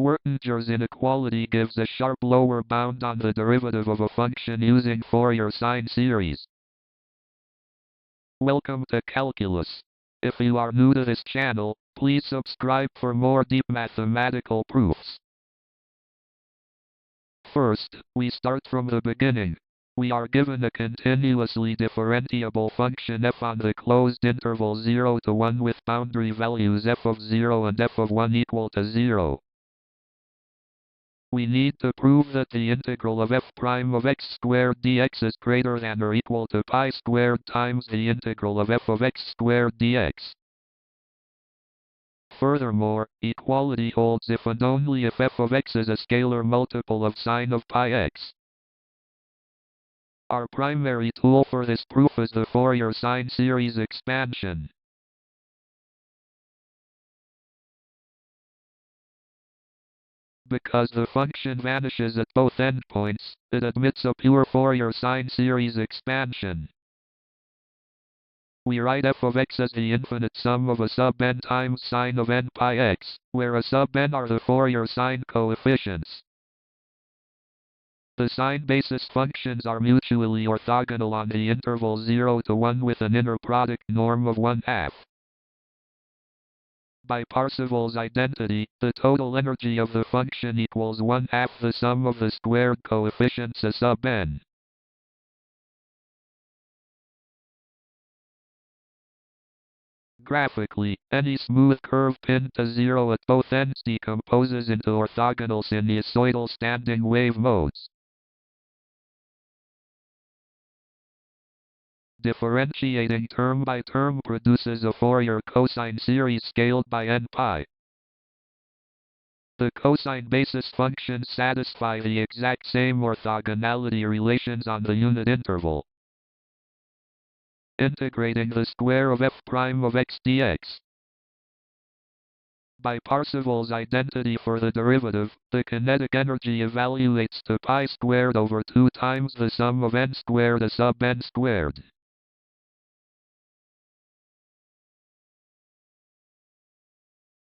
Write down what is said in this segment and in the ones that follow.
Wertinger's inequality gives a sharp lower bound on the derivative of a function using Fourier sine series. Welcome to Calculus. If you are new to this channel, please subscribe for more deep mathematical proofs. First, we start from the beginning. We are given a continuously differentiable function f on the closed interval 0 to 1 with boundary values f of 0 and f of 1 equal to 0. We need to prove that the integral of f prime of x squared dx is greater than or equal to pi squared times the integral of f of x squared dx. Furthermore, equality holds if and only if f of x is a scalar multiple of sine of pi x. Our primary tool for this proof is the Fourier sine series expansion. Because the function vanishes at both endpoints, it admits a pure Fourier sine series expansion. We write f of x as the infinite sum of a sub n times sine of n pi x, where a sub n are the Fourier sine coefficients. The sine basis functions are mutually orthogonal on the interval 0 to 1 with an inner product norm of 1/2. By Parseval's identity, the total energy of the function equals 1/2 the sum of the squared coefficients a sub n. Graphically, any smooth curve pinned to 0 at both ends decomposes into orthogonal sinusoidal standing wave modes. Differentiating term by term produces a Fourier cosine series scaled by n pi. The cosine basis functions satisfy the exact same orthogonality relations on the unit interval. Integrating the square of f prime of x dx. By Parseval's identity for the derivative, the kinetic energy evaluates to pi squared over 2 times the sum of n squared a sub n squared.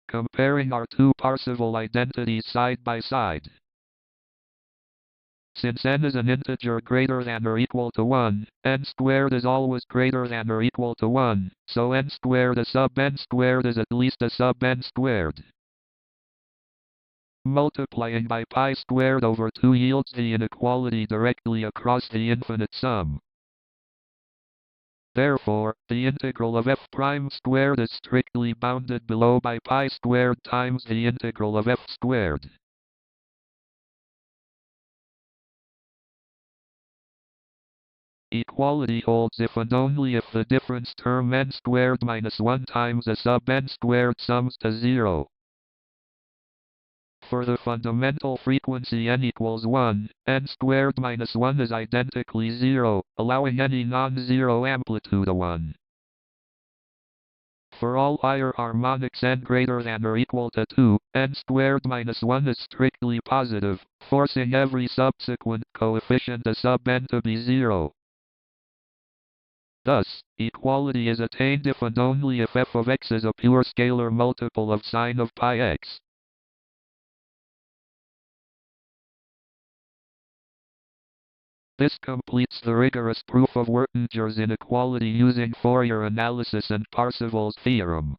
Comparing our two Parseval identities side by side. Since n is an integer greater than or equal to 1, n squared is always greater than or equal to 1, so n squared a sub n squared is at least a sub n squared. Multiplying by pi squared over 2 yields the inequality directly across the infinite sum. Therefore, the integral of f prime squared is strictly bounded below by pi squared times the integral of f squared. Equality holds if and only if the difference term n squared minus 1 times a sub n squared sums to 0. For the fundamental frequency n equals 1, n squared minus 1 is identically 0, allowing any non-zero amplitude a 1. For all higher harmonics n greater than or equal to 2, n squared minus 1 is strictly positive, forcing every subsequent coefficient a sub n to be 0. Thus, equality is attained if and only if f of x is a pure scalar multiple of sine of pi x. This completes the rigorous proof of Wertinger's inequality using Fourier analysis and Parseval's theorem.